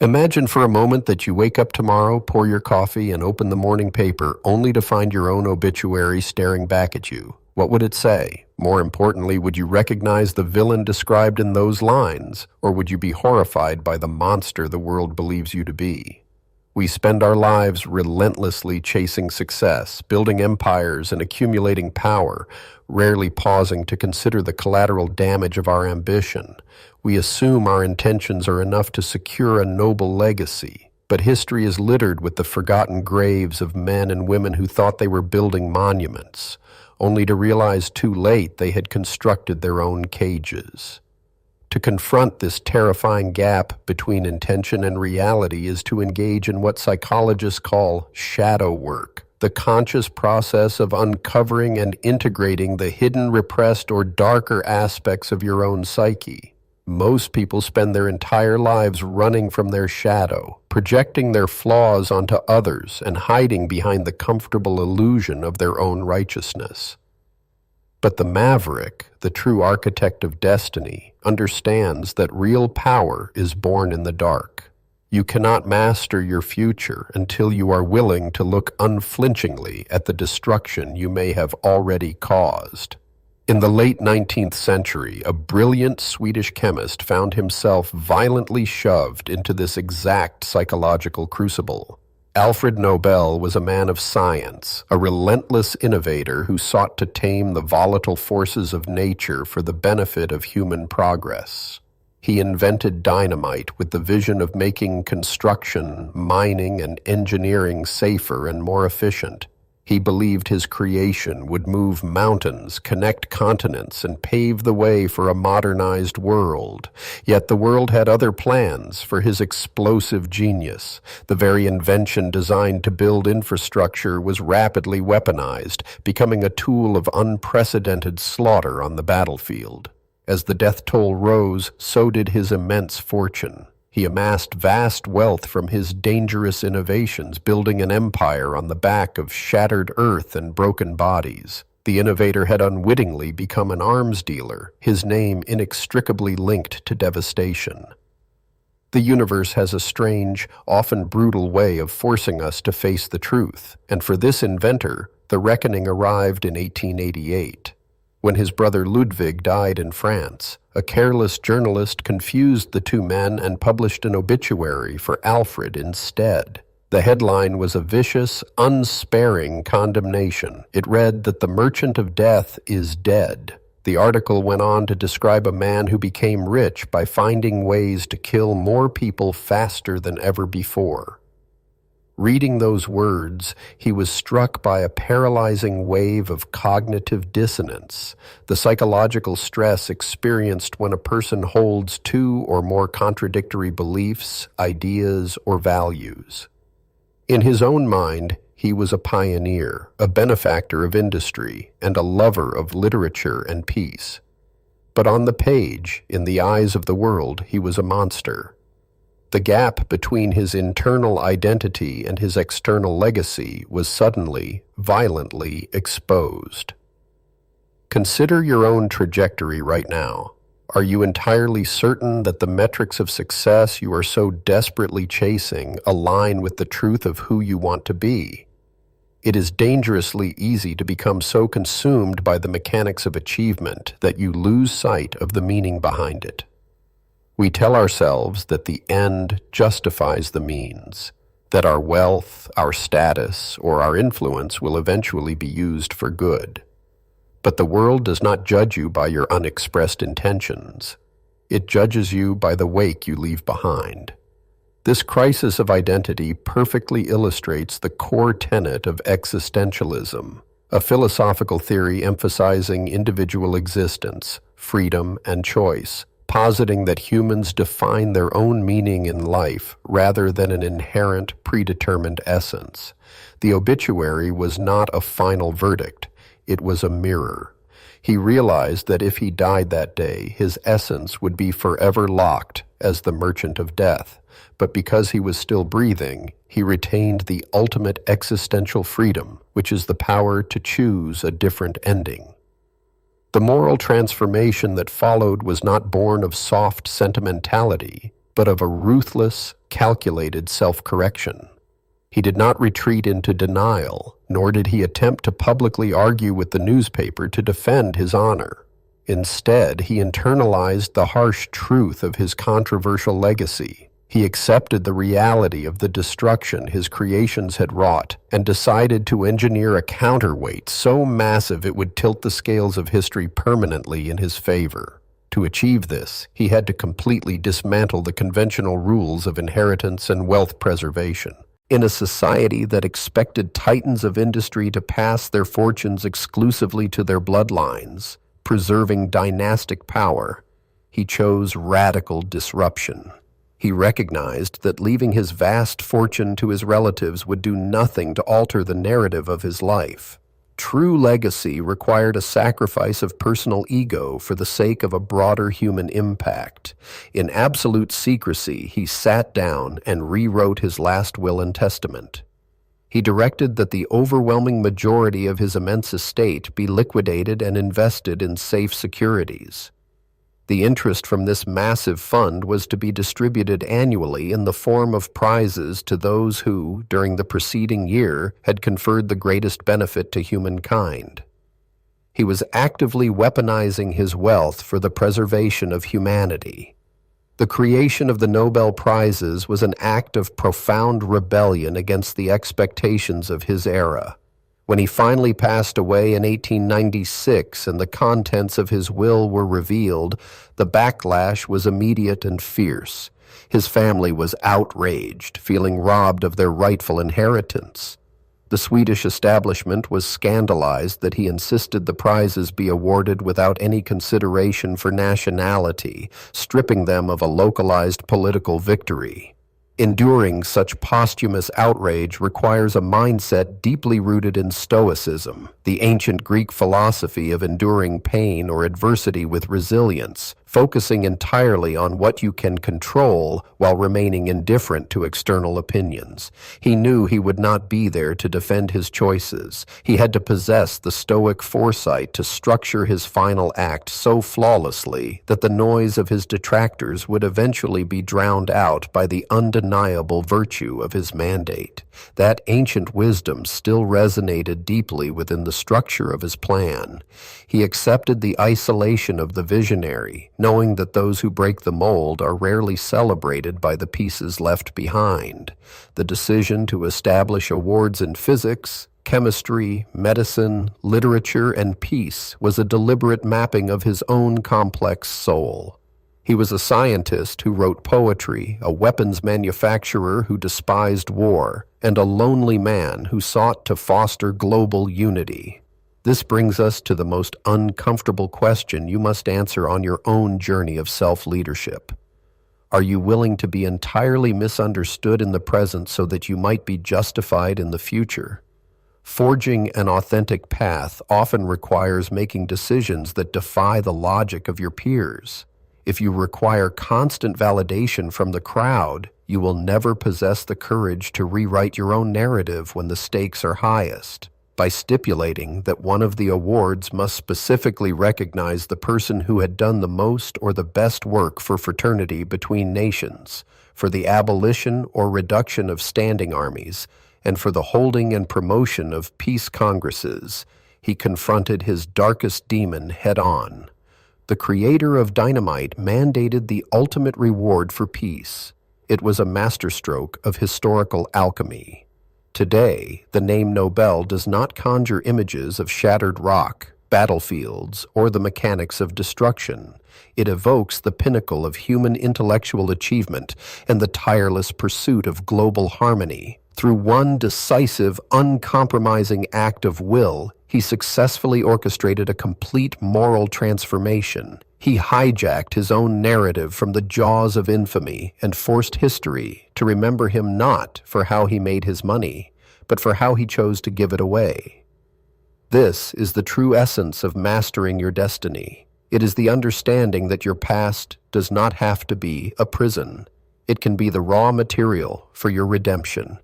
Imagine for a moment that you wake up tomorrow, pour your coffee, and open the morning paper only to find your own obituary staring back at you. What would it say? More importantly, would you recognize the villain described in those lines, or would you be horrified by the monster the world believes you to be? We spend our lives relentlessly chasing success, building empires, and accumulating power, rarely pausing to consider the collateral damage of our ambition. We assume our intentions are enough to secure a noble legacy, but history is littered with the forgotten graves of men and women who thought they were building monuments, only to realize too late they had constructed their own cages. To confront this terrifying gap between intention and reality is to engage in what psychologists call shadow work, the conscious process of uncovering and integrating the hidden, repressed, or darker aspects of your own psyche. Most people spend their entire lives running from their shadow, projecting their flaws onto others and hiding behind the comfortable illusion of their own righteousness. But the maverick, the true architect of destiny, understands that real power is born in the dark. You cannot master your future until you are willing to look unflinchingly at the destruction you may have already caused. In the late 19th century, a brilliant Swedish chemist found himself violently shoved into this exact psychological crucible. Alfred Nobel was a man of science, a relentless innovator who sought to tame the volatile forces of nature for the benefit of human progress. He invented dynamite with the vision of making construction, mining, and engineering safer and more efficient. He believed his creation would move mountains, connect continents, and pave the way for a modernized world. Yet the world had other plans for his explosive genius. The very invention designed to build infrastructure was rapidly weaponized, becoming a tool of unprecedented slaughter on the battlefield. As the death toll rose, so did his immense fortune. He amassed vast wealth from his dangerous innovations, building an empire on the back of shattered earth and broken bodies. The innovator had unwittingly become an arms dealer, his name inextricably linked to devastation. The universe has a strange, often brutal way of forcing us to face the truth, and for this inventor, the reckoning arrived in 1888. When his brother Ludwig died in France, a careless journalist confused the two men and published an obituary for Alfred instead. The headline was a vicious, unsparing condemnation. It read that the merchant of death is dead. The article went on to describe a man who became rich by finding ways to kill more people faster than ever before. Reading those words, he was struck by a paralyzing wave of cognitive dissonance, the psychological stress experienced when a person holds two or more contradictory beliefs, ideas, or values. In his own mind, he was a pioneer, a benefactor of industry, and a lover of literature and peace. But on the page, in the eyes of the world, he was a monster. The gap between his internal identity and his external legacy was suddenly, violently exposed. Consider your own trajectory right now. Are you entirely certain that the metrics of success you are so desperately chasing align with the truth of who you want to be? It is dangerously easy to become so consumed by the mechanics of achievement that you lose sight of the meaning behind it. We tell ourselves that the end justifies the means, that our wealth, our status, or our influence will eventually be used for good. But the world does not judge you by your unexpressed intentions. It judges you by the wake you leave behind. This crisis of identity perfectly illustrates the core tenet of existentialism, a philosophical theory emphasizing individual existence, freedom, and choice, positing that humans define their own meaning in life rather than an inherent, predetermined essence. The obituary was not a final verdict. It was a mirror. He realized that if he died that day, his essence would be forever locked as the merchant of death. But because he was still breathing, he retained the ultimate existential freedom, which is the power to choose a different ending. The moral transformation that followed was not born of soft sentimentality, but of a ruthless, calculated self-correction. He did not retreat into denial, nor did he attempt to publicly argue with the newspaper to defend his honor. Instead, he internalized the harsh truth of his controversial legacy. He accepted the reality of the destruction his creations had wrought and decided to engineer a counterweight so massive it would tilt the scales of history permanently in his favor. To achieve this, he had to completely dismantle the conventional rules of inheritance and wealth preservation. In a society that expected titans of industry to pass their fortunes exclusively to their bloodlines, preserving dynastic power, he chose radical disruption. He recognized that leaving his vast fortune to his relatives would do nothing to alter the narrative of his life. True legacy required a sacrifice of personal ego for the sake of a broader human impact. In absolute secrecy, he sat down and rewrote his last will and testament. He directed that the overwhelming majority of his immense estate be liquidated and invested in safe securities. The interest from this massive fund was to be distributed annually in the form of prizes to those who, during the preceding year, had conferred the greatest benefit to humankind. He was actively weaponizing his wealth for the preservation of humanity. The creation of the Nobel Prizes was an act of profound rebellion against the expectations of his era. When he finally passed away in 1896 and the contents of his will were revealed, the backlash was immediate and fierce. His family was outraged, feeling robbed of their rightful inheritance. The Swedish establishment was scandalized that he insisted the prizes be awarded without any consideration for nationality, stripping them of a localized political victory. Enduring such posthumous outrage requires a mindset deeply rooted in Stoicism, the ancient Greek philosophy of enduring pain or adversity with resilience, focusing entirely on what you can control while remaining indifferent to external opinions. He knew he would not be there to defend his choices. He had to possess the stoic foresight to structure his final act so flawlessly that the noise of his detractors would eventually be drowned out by the undeniable virtue of his mandate. That ancient wisdom still resonated deeply within the structure of his plan. He accepted the isolation of the visionary, knowing that those who break the mold are rarely celebrated by the pieces left behind. The decision to establish awards in physics, chemistry, medicine, literature, and peace was a deliberate mapping of his own complex soul. He was a scientist who wrote poetry, a weapons manufacturer who despised war, and a lonely man who sought to foster global unity. This brings us to the most uncomfortable question you must answer on your own journey of self-leadership. Are you willing to be entirely misunderstood in the present so that you might be justified in the future? Forging an authentic path often requires making decisions that defy the logic of your peers. If you require constant validation from the crowd, you will never possess the courage to rewrite your own narrative when the stakes are highest. By stipulating that one of the awards must specifically recognize the person who had done the most or the best work for fraternity between nations, for the abolition or reduction of standing armies, and for the holding and promotion of peace congresses, he confronted his darkest demon head-on. The creator of dynamite mandated the ultimate reward for peace. It was a masterstroke of historical alchemy. Today, the name Nobel does not conjure images of shattered rock, battlefields, or the mechanics of destruction. It evokes the pinnacle of human intellectual achievement and the tireless pursuit of global harmony. Through one decisive, uncompromising act of will, he successfully orchestrated a complete moral transformation. He hijacked his own narrative from the jaws of infamy and forced history to remember him not for how he made his money, but for how he chose to give it away. This is the true essence of mastering your destiny. It is the understanding that your past does not have to be a prison. It can be the raw material for your redemption.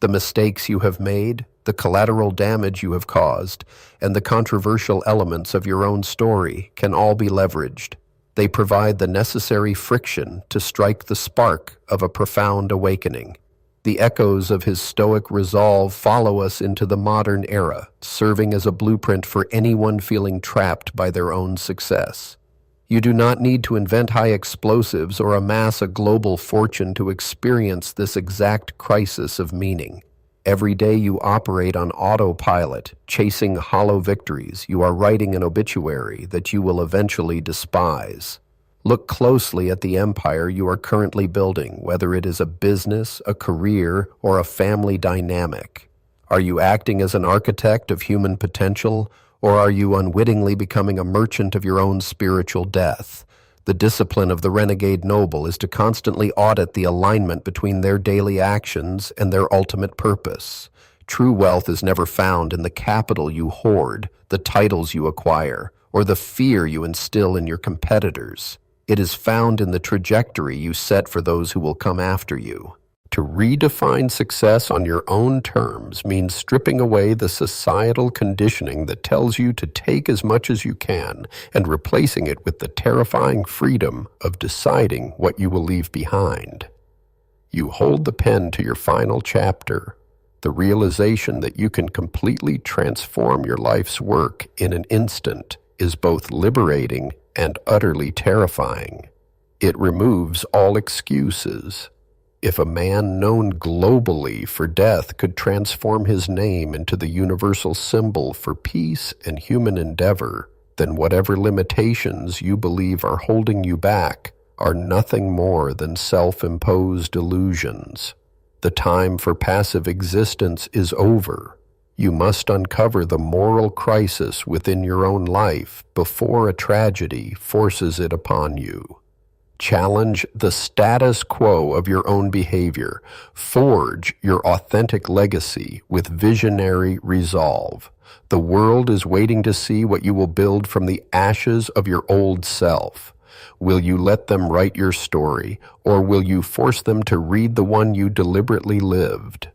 The mistakes you have made, the collateral damage you have caused, and the controversial elements of your own story can all be leveraged. They provide the necessary friction to strike the spark of a profound awakening. The echoes of his stoic resolve follow us into the modern era, serving as a blueprint for anyone feeling trapped by their own success. You do not need to invent high explosives or amass a global fortune to experience this exact crisis of meaning. Every day you operate on autopilot, chasing hollow victories. You are writing an obituary that you will eventually despise. Look closely at the empire you are currently building, whether it is a business, a career, or a family dynamic. Are you acting as an architect of human potential, or are you unwittingly becoming a merchant of your own spiritual death? The discipline of the renegade noble is to constantly audit the alignment between their daily actions and their ultimate purpose. True wealth is never found in the capital you hoard, the titles you acquire, or the fear you instill in your competitors. It is found in the trajectory you set for those who will come after you. To redefine success on your own terms means stripping away the societal conditioning that tells you to take as much as you can and replacing it with the terrifying freedom of deciding what you will leave behind. You hold the pen to your final chapter. The realization that you can completely transform your life's work in an instant is both liberating and utterly terrifying. It removes all excuses. If a man known globally for death could transform his name into the universal symbol for peace and human endeavor, then whatever limitations you believe are holding you back are nothing more than self-imposed illusions. The time for passive existence is over. You must uncover the moral crisis within your own life before a tragedy forces it upon you. Challenge the status quo of your own behavior. Forge your authentic legacy with visionary resolve. The world is waiting to see what you will build from the ashes of your old self. Will you let them write your story, or will you force them to read the one you deliberately lived?